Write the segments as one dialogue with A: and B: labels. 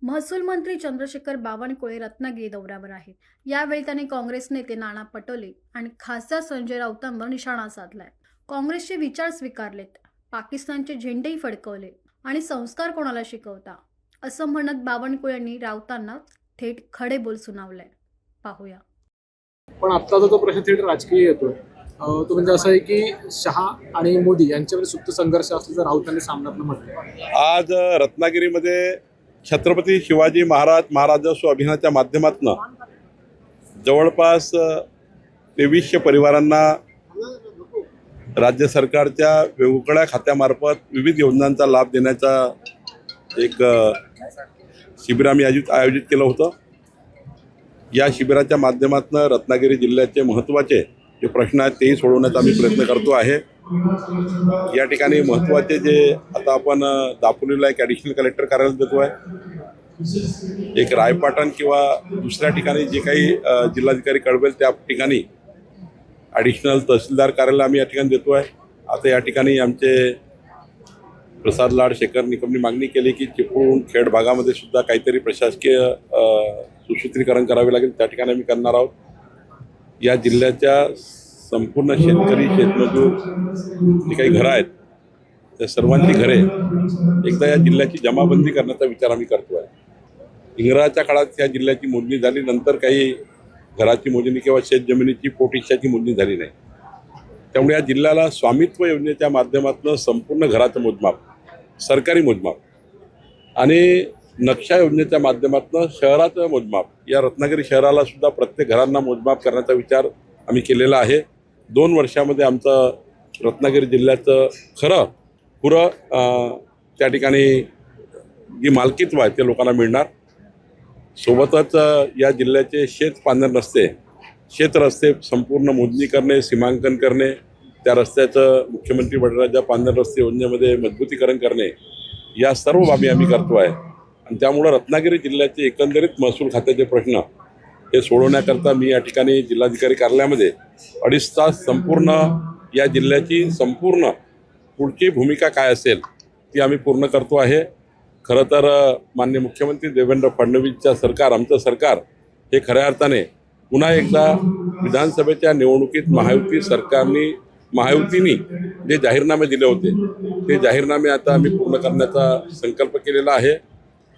A: महसूल मंत्री चंद्रशेखर बावनकुळे रत्नागिरी दौऱ्यावर आहेत। यावेळी त्यांनी काँग्रेस नेते नाना पटोले आणि खासदार संजय राऊतांवर निशाणा साधलाय। काँग्रेसचे विचार स्वीकारलेत, पाकिस्तानचे झेंडेही फडकवले आणि संस्कार कोणाला शिकवता असं म्हणत बावनकुळेंनी राऊतांना थेट खडे बोल सुनावले। पाहूया।
B: पण आत्ताचा जो प्रश्न थेट राजकीय येतो तो म्हणजे असं आहे की शहा आणि मोदी यांच्यामध्ये सुप्त संघर्ष असल्याचं राऊतांनी सामनातनं म्हटलं।
C: आज रत्नागिरीमध्ये छत्रपती शिवाजी महाराजोत्सव अभियानाच्या माध्यमातून जवळपास 2300 परिवारांना राज्य सरकारच्या वेगवेगळ्या खात्यामार्फत विविध योजनांचा लाभ देण्याचा एक शिबिर आम्ही आयोजित केलं होतं। या शिबिराच्या माध्यमातून रत्नागिरी जिल्ह्याचे महत्त्वाचे जे प्रश्न आहेत तेही सोडवण्याचा आम्ही प्रयत्न करतो आहे। या ठिकाणी महत्त्वाचे जे आता आपण दापोलीला एक ॲडिशनल कलेक्टर कार्यालय देतो आहे, एक रायपाटण किंवा दुसऱ्या ठिकाणी जे काही जिल्हाधिकारी कळवेल त्या ठिकाणी ॲडिशनल तहसीलदार कार्यालय आम्ही या ठिकाणी देतो आहे। आता या ठिकाणी आमचे प्रसाद लाड शेखर निकमनी मागणी केली की चिपळूण खेड भागामध्ये सुद्धा काहीतरी प्रशासकीय सुसूत्रीकरण करावे लागेल, त्या ठिकाणी आम्ही करणार आहोत। या जिल्ह्याच्या संपूर्ण शेतकरी शेतमजूर जी काही घरं आहेत त्या सर्वांची घरे एकदा या जिल्ह्याची जमाबंदी करण्याचा विचार आम्ही करतो आहे। इंग्रजाच्या काळात या जिल्ह्याची मोजणी झाली, नंतर काही घराची मोजणी किंवा शेतजमिनीची पोटहिश्शाची मोजणी झाली नाही। त्यामुळे या जिल्ह्याला स्वामित्व योजनेच्या माध्यमातून संपूर्ण घराचं मोजमाप, सरकारी मोजमाप आणि नक्षा योजनेच्या माध्यमातून शहराचं मोजमाप, या रत्नागिरी शहराला सुद्धा प्रत्येक घरांना मोजमाप करण्याचा विचार आम्ही केलेला आहे। 2 वर्षामध्ये आमचं रत्नागिरी जिल्ह्याचं खरं पुरं त्या ठिकाणी जी मालकीत्व आहे ते लोकांना मिळणार। सोबतच या जिल्ह्याचे शेत रस्ते संपूर्ण मोजणी करणे, सीमांकन करणे, त्या रस्त्याचं मुख्यमंत्री बळीराजा पांढर रस्ते योजनेमध्ये मजबूतीकरण करणे, या सर्व बाबी आम्ही करतो आहे। आणि त्यामुळं रत्नागिरी जिल्ह्याचे एकंदरीत महसूल खात्याचे प्रश्न हे सोडवण्याकरता मी या ठिकाणी जिल्हाधिकारी कार्यालयामध्ये 2.5 तास संपूर्ण या जिल्ह्याची संपूर्ण पुढची भूमिका काय असेल ती आम्ही पूर्ण करतो आहे। खरं तर माननीय मुख्यमंत्री देवेंद्र फडणवीसच्या सरकार, आमचं सरकार हे खऱ्या अर्थाने पुन्हा एकदा विधानसभेच्या निवडणुकीत महायुतीने जे जाहीरनामे दिले होते ते जाहीरनामे आता आम्ही पूर्ण करण्याचा संकल्प केलेला आहे।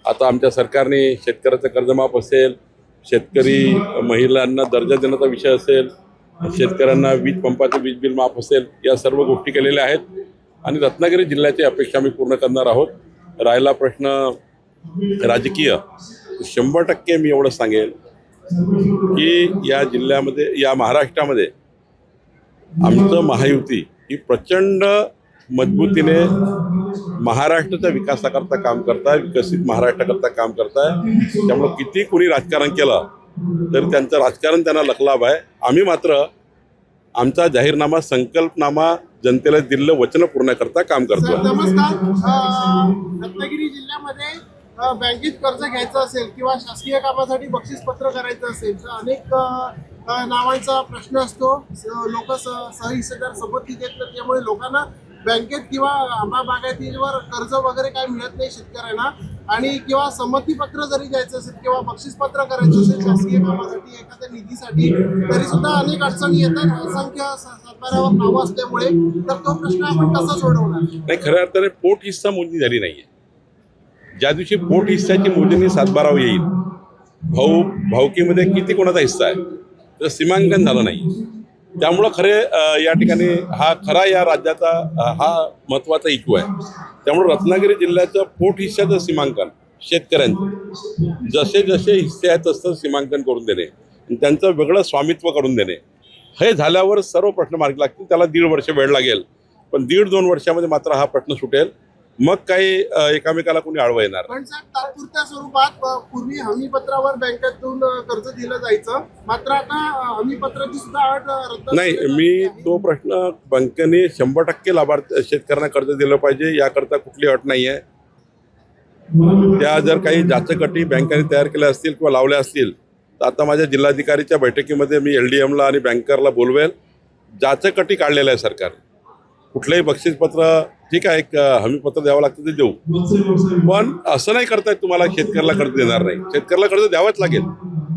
C: आता आमच्या सरकारने शेतकऱ्याचं कर्जमाफ असेल, शेतकरी महिलांना दर्जा देण्याचा विषय असेल, शेतकऱ्यांना वीज पंपाचे वीज बिल माफ असेल, या सर्व गोष्टी केलेल्या आहेत आणि रत्नागिरी जिल्ह्याची अपेक्षा आम्ही पूर्ण करणार आहोत। राहिला प्रश्न राजकीय, 100% मी एवढं सांगेल की या जिल्ह्यामध्ये, या महाराष्ट्रामध्ये आमचं महायुती ही प्रचंड मजबूतीने महाराष्ट्राच्या विकासाकरता काम करताय, विकसित महाराष्ट्राकरता काम करताय। त्यामुळं किती कोणी राजकारण केलं तर त्यांचं राजकारण त्यांना लखलाभ आहे। आम्ही मात्र आमचा जाहीरनामा, संकल्पनामा जनतेला दिलेलं वचन पूर्ण करता काम करतो।
D: नमस्कार। रत्नागिरी जिल्ह्यामध्ये बँकेत कर्ज घ्यायचं असेल किंवा शासकीय कामासाठी बक्षीसपत्र करायचं असेल तर अनेक नावांचा प्रश्न असतो। लोक सहहिस्सेदार संपत्ती देत नाही, त्यामुळे लोकांना बँकेत किंवा आंबा बागायतीवर कर्ज वगैरे काय मिळत नाही शेतकऱ्यांना, आणि किंवा संमतीपत्र जरी द्यायचं असेल किंवा बक्षीसपत्र करायचं असेल शासकीय कामासाठी, एखाद्या निधीसाठी, तरी सुद्धा अनेक अडचणी येतात असंख्य सातबाऱ्यावर नावं असल्यामुळे। तर तो प्रश्न आपण कसा सोडवणार?
C: नाही, खऱ्या अर्थाने पोट हिस्सा मोजणी झाली नाहीये। ज्या दिवशी पोट हिस्साची मोजणी सातबारावर येईल, भाऊकीमध्ये किती कोणाचा हिस्सा आहे तर सीमांकन झालं नाही। त्यामुळं या ठिकाणी हा या राज्याचा हा महत्त्वाचा इश्यू आहे। त्यामुळे रत्नागिरी जिल्ह्याचं पोट हिस्साचं सीमांकन, शेतकऱ्यांचं जसे जसे हिस्से आहेत तसं सीमांकन करून देणे, त्यांचं वेगळं स्वामित्व करून देणे, हे झाल्यावर सर्व प्रश्न मार्गी लागतील। त्याला 1.5 वर्ष वेळ लागेल, पण 1.5-2 वर्षामध्ये मात्र हा प्रश्न सुटेल। मग काही एकामेकाला कोणी आडवं येणार।
D: पण साहेब, तात्पुरत्या स्वरूपात पूर्वी हमीपत्रावर बँकेतून कर्ज दिलं जायचं, मात्र आता हमीपत्राची सुद्धा अट रद्द
C: नाही, मी तो प्रश्न बँकेने 100% शेतकऱ्यांना कर्ज दिलं पाहिजे याकरता कुठली अट नाही आहे। त्या जर काही जाचक-अटी बँकेने तयार केल्या असतील किंवा लावल्या असतील तर आता माझ्या जिल्हाधिकारीच्या बैठकीमध्ये मी LDMला आणि बँकरला बोलवेल। जाचक-अटी काढलेल्या आहे सरकारने, कुठलंही बक्षीसपत्र ठीक आहे, एक हमीपत्र द्यावं लागतं ते देऊ, पण असं नाही करतायत तुम्हाला शेतकऱ्याला कर्ज देणार नाही. शेतकऱ्याला कर्ज द्यावंच लागेल.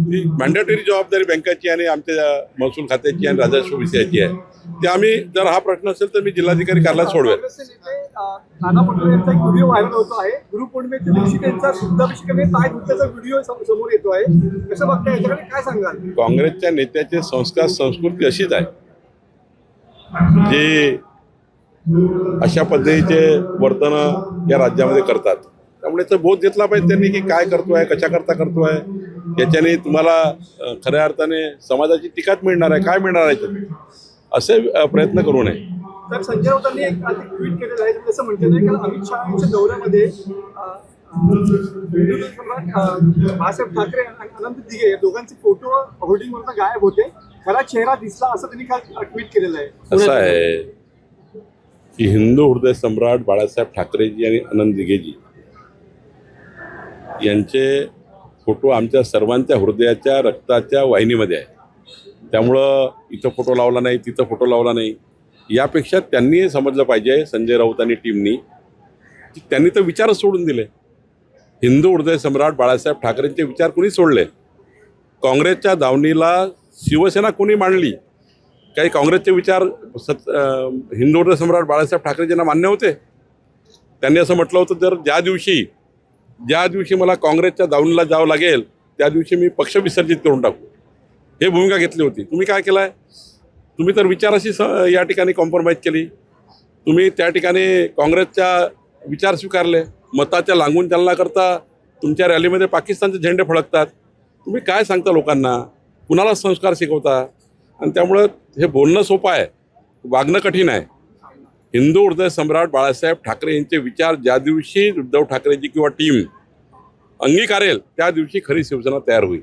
C: ती मॅन्डेटरी जबाबदारी बँकाची आणि आमच्या महसूल खात्याची आणि राजस्व विषयाची आहे. ते आम्ही, जर हा प्रश्न असेल तर मी जिल्हाधिकारी कार्यालयात सोडवेल.
E: काँग्रेसचे नेते नाना पटोले यांचा एक व्हिडिओ व्हायरल होतो आहे. गुरुपौर्णिमेच्या दिवशी त्यांचा दुग्धाभिषेकाने पाय धुतल्याचा व्हिडिओ समोर येतो आहे. कसं बघताय, याच्याकडे काय सांगाल?
C: काँग्रेसच्या नेत्याचे संस्कार संस्कृती अशीच आहे, जे अशा पद्धतीचे वर्तन या राज्यामध्ये करतात. त्यामुळे तर बोध घेतला पाहिजे त्यांनी की काय करतोय, कशा करता करतोय. याच्याने तुम्हाला खऱ्या अर्थाने समाजाची टीकाच मिळणार आहे, काय मिळणार आहे असे प्रयत्न करू नये.
E: तर संजय राऊतांनी एक ट्विट केलेलं आहे. त्याचं म्हटलेलं आहे की अमित शहा यांच्या दौऱ्यामध्ये हिंदू सम्राट बाळासाहेब ठाकरे आणि अनंत दिघे या दोघांचे फोटो होर्डिंगवरनं गायब होते, खरा चेहरा दिसला असं त्यांनी काल ट्विट केलेलं आहे.
C: असं आहे की हिंदू हृदय सम्राट बाळासाहेब ठाकरेजी आणि अनंत दिघेजी यांचे फोटो आमच्या सर्वांच्या हृदयाच्या रक्ताच्या वाहिनीमध्ये आहे. त्यामुळं इथं फोटो लावला नाही, तिथं फोटो लावला नाही. यापेक्षा त्यांनी समजलं पाहिजे, संजय राऊत आणि टीमनी, की त्यांनी तर विचारच सोडून दिले. हिंदू हृदय सम्राट बाळासाहेब ठाकरेंचे विचार कुणी सोडले? काँग्रेसच्या दावणीला शिवसेना कुणी मांडली? काही काँग्रेसचे विचार हिंदू हृदय सम्राट बाळासाहेब ठाकरेजींना मान्य होते? त्यांनी असं म्हटलं होतं, जर ज्या दिवशी मला काँग्रेसच्या दावणीला जावं लागेल त्या दिवशी मी पक्ष विसर्जित करून टाकू, हे भूमिका घेतली होती. तुम्ही काय केलं आहे? तुम्ही तर विचाराशी या ठिकाणी कॉम्प्रोमाइज केली. तुम्ही त्या ठिकाणी काँग्रेसच्या विचार स्वीकारले. मताच्या लागून चालना करता तुमच्या रॅलीमध्ये पाकिस्तानचे झेंडे फडकतात. तुम्ही काय सांगता लोकांना? कुणाला संस्कार शिकवता? आणि त्यामुळं हे बोलणं सोपं आहे, वागणं कठीण आहे. हिंदू हृदय सम्राट बाळासाहेब ठाकरे यांचे विचार ज्या दिवशी उद्धव ठाकरेजी किंवा टीम अंगीकारेल त्या दिवशी खरी शिवसेना तयार होईल.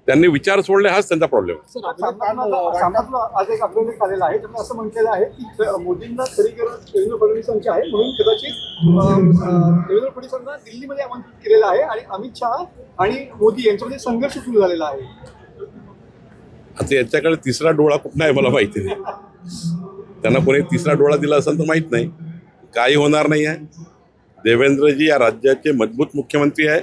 C: त्यांनी विचार सोडले, हाच त्यांचा प्रॉब्लेम आहे.
E: सामनातला आज एक अभिलेख आलेला आहे. त्यामुळे असं म्हटलेलं आहे की मोदींना खरी गरज देवेंद्र फडणवीसांची आहे, म्हणून कदाचित देवेंद्र फडणवीसांना दिल्लीमध्ये आमंत्रित केलेलं आहे आणि अमित शहा आणि मोदी यांच्यामध्ये संघर्ष सुरू झालेला आहे.
C: आता याच्याकडे तिसरा डोळा कुठं आहे मला माहिती नाही. त्यांना कोणी तिसरा डोळा दिला असेल तर माहीत नाही. काही होणार नाही आहे. देवेंद्रजी या राज्याचे मजबूत मुख्यमंत्री आहे.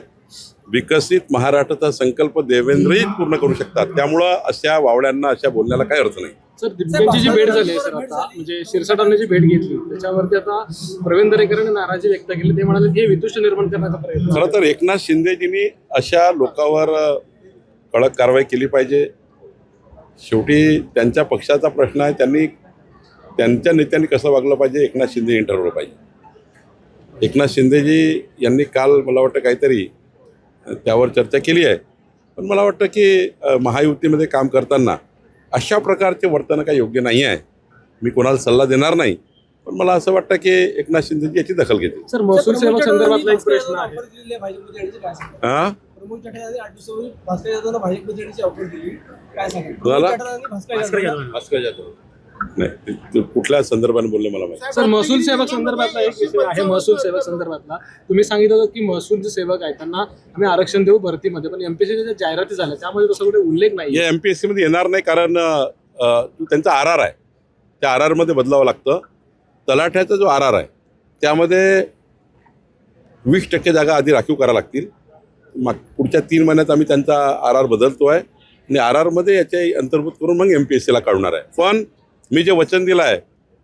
C: विकसित महाराष्ट्राचा संकल्प देवेंद्रही पूर्ण करू शकतात. त्यामुळं अशा वावड्यांना, अशा बोलण्याला काही अर्थ नाही.
B: सर, दिग्गजांची जी भेट झाली आहे सर, आता म्हणजे शिरसाटांनी जी भेट घेतली त्याच्यावरती आता प्रवीण दरेकरांनी नाराजी व्यक्त केली. ते म्हणाले की हे वितुष्ट निर्माण करण्याचा प्रयत्न.
C: खरं तर एकनाथ शिंदेजींनी अशा लोकांवर कडक कारवाई केली पाहिजे. शेवटी त्यांच्या पक्षाचा प्रश्न आहे. त्यांनी त्यांच्या नेत्यांनी कसं वागलं पाहिजे एकनाथ शिंदेनी ठरवलं पाहिजे. एकनाथ शिंदेजी यांनी काल मला वाटतं काहीतरी त्यावर चर्चा केली आहे. पण मला वाटतं की महायुतीमध्ये काम करताना अशा प्रकारचे वर्तन काही योग्य नाही आहे. मी कोणाला सल्ला देणार नाही, पण मला असं वाटतं की एकनाथ शिंदेजी याची दखल घेतील.
B: सर, महसूल सेवक संदर्भातला एक प्रश्न आहे.
C: हां, भास्कर जाधव नाही, कुठल्या संदर्भाने बोलले मला माहिती.
B: सर, महसूल सेवक संदर्भातला एक विषय आहे. महसूल सेवक संदर्भातला तुम्ही सांगितलं होतं की महसूल जे सेवक आहेत त्यांना आम्ही आरक्षण देऊ भरतीमध्ये, पण एमपीएससीच्या ज्या जाहिराती झाल्या त्यामध्ये तसं कुठे उल्लेख नाही.
C: हे एमपीएससी मध्ये येणार नाही, कारण त्यांचा आर आहे. त्या आर आरमध्ये बदलावं लागतं. तलाठ्याचा जो आर आर आहे त्यामध्ये 20% जागा आधी राखीव कराव्या लागतील. पुढच्या 3 महिन्यात आम्ही त्यांचा आर आर बदलतो आहे आणि आर आरमध्ये याचे अंतर्भूत करून मग एमपीएससीला काढणार आहे. पण मी जे वचन दिलं आहे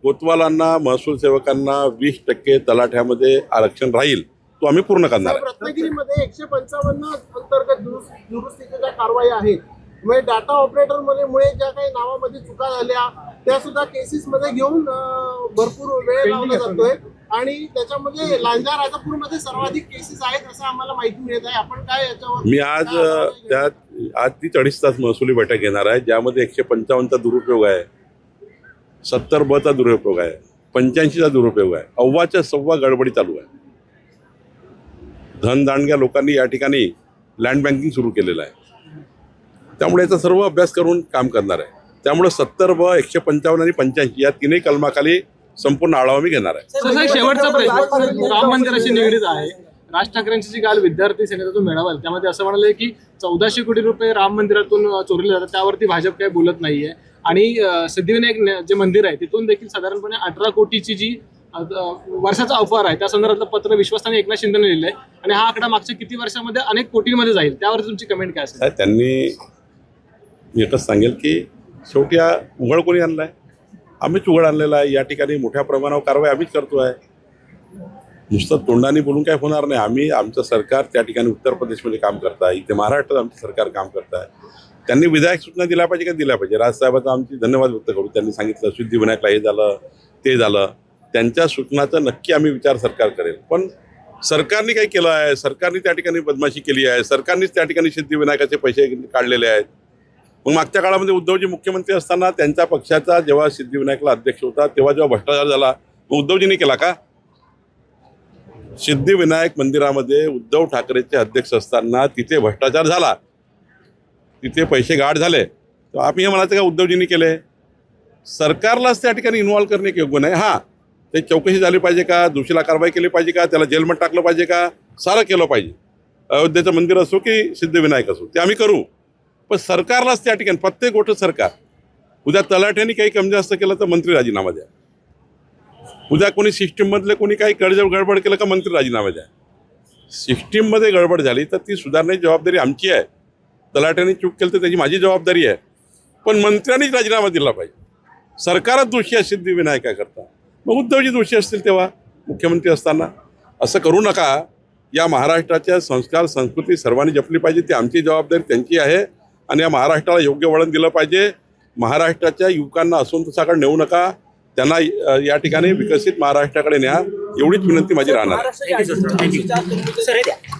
C: कोतवालांना, महसूल सेवकांना 20% तलाठ्यामध्ये आरक्षण राहील, तो आम्ही पूर्ण करणार आहे.
D: रत्नागिरीमध्ये 155 अंतर्गत दुरुस्तीच्या ज्या कारवाई आहेत, म्हणजे डाटा ऑपरेटर मुळे ज्या काही नावामध्ये चुका झाल्या त्या सुद्धा केसेसमध्ये घेऊन भरपूर वेळ लावला जातोय आणि त्याच्यामध्ये लांजा राजापूरमध्ये सर्वाधिक केसेस आहेत असं आम्हाला माहिती मिळत आहे. आपण काय याच्यावर
C: मी आज ती 2.5 तास महसुली बैठक घेणार आहे, ज्यामध्ये 155चा दुरुपयोग आहे, 70B दुरुपयोग आहे, 85चा दुरुपयोग आहे, अव्वाच्या सव्वा गडबडी चालू आहे. धनदांडग्या लोकांनी या ठिकाणी लँड बँकिंग सुरू केलेलं आहे. त्यामुळे याचा सर्व अभ्यास करून काम करणार आहे. त्यामुळे 70B, 155 आणि 85 या 3ही कलमाखाली संपूर्ण आढावा मी घेणार आहे.
B: सर, शेवटचा प्रश्न राम मंदिराशी निगडीत आहे. राज ठाकरेंची जी काल विद्यार्थी सेनेचा मेळावा त्यामध्ये असं म्हणाले की 1400 कोटी रुपये राम मंदिरातून चोरले जातात, त्यावरती भाजप काही बोलत नाहीये आणि सिद्धिविनायक जे मंदिर आहे तिथून देखील साधारणपणे 18 कोटीची जी वर्षाचा ऑफर आहे त्या संदर्भातलं पत्र विश्वासाने एकनाथ शिंदेने लिहिलंय आणि हा आकडा मागच्या किती वर्षामध्ये अनेक कोटींमध्ये जाईल, त्यावर तुमची कमेंट काय असेल?
C: त्यांनी मी एकच सांगेल की शेवटी हा उघड कोणी आणलाय? आम्हीच उघड आणलेला आहे. या ठिकाणी मोठ्या प्रमाणावर कारवाई आम्हीच करतोय. नुसतं तोंडाने बोलून काय होणार नाही. आमचं सरकार त्या ठिकाणी उत्तर प्रदेशमध्ये काम करत आहे, इथे महाराष्ट्रात आमचं सरकार काम करत आहे. त्यांनी विधायक सूचना दिल्या पाहिजे का दिल्या पाहिजे? राजसाहेबांचा आमची धन्यवाद व्यक्त करू. त्यांनी सांगितलं सिद्धिविनायकला हे झालं ते झालं. त्यांच्या सूचनाचा नक्की आम्ही विचार सरकार करेल. पण सरकारने काय केलं आहे? सरकारने त्या ठिकाणी बदमाशी केली आहे. सरकारनेच त्या ठिकाणी सिद्धिविनायकाचे पैसे काढलेले आहेत. मग मागच्या काळामध्ये उद्धवजी मुख्यमंत्री असताना त्यांच्या पक्षाचा जेव्हा सिद्धिविनायकला अध्यक्ष होता तेव्हा जेव्हा भ्रष्टाचार झाला मग उद्धवजींनी केला का? सिद्धिविनायक मंदिरामध्ये उद्धव ठाकरेचे अध्यक्ष असताना तिथे भ्रष्टाचार झाला, तिथे पैसे गाढ झाले, तर आम्ही हे म्हणायचं का उद्धवजींनी केले? सरकारलाच त्या ठिकाणी इन्व्हॉल्व करणे योग्य नाही. हां, ते चौकशी झाली पाहिजे का? दोषीला कारवाई केली पाहिजे का? त्याला जेलमध्ये टाकलं पाहिजे का? सारं केलं पाहिजे. अयोध्येचं मंदिर असो की सिद्धिविनायक असो ते आम्ही करू. पण सरकारलाच त्या ठिकाणी प्रत्येक गोष्ट सरकार. उद्या तलाठ्याने काही कमी जास्त केलं तर मंत्री राजीनामा द्या. उद्या कोणी सिस्टीममधले कोणी काही गडबड केलं का मंत्री राजीनामा द्या. सिस्टीममध्ये गडबड झाली तर ती सुधारण्याची जबाबदारी आमची आहे. तलाठ्याने चूक केली तर त्याची माझी जबाबदारी आहे. पण मंत्र्यांनीच राजीनामा दिला पाहिजे. सरकारच दोषी आहे सिद्धिविनायकाकरता. मग उद्धवजी दोषी असतील तेव्हा मुख्यमंत्री असताना. असं करू नका. या महाराष्ट्राच्या संस्कार संस्कृती सर्वांनी जपली पाहिजे. ती आमची जबाबदारी त्यांची आहे आणि या महाराष्ट्राला योग्य वळण दिलं पाहिजे. महाराष्ट्राच्या युवकांना असंतोषाकडे नेऊ नका. त्यांना या ठिकाणी विकसित महाराष्ट्राकडे न्या एवढीच विनंती माझी राहणार.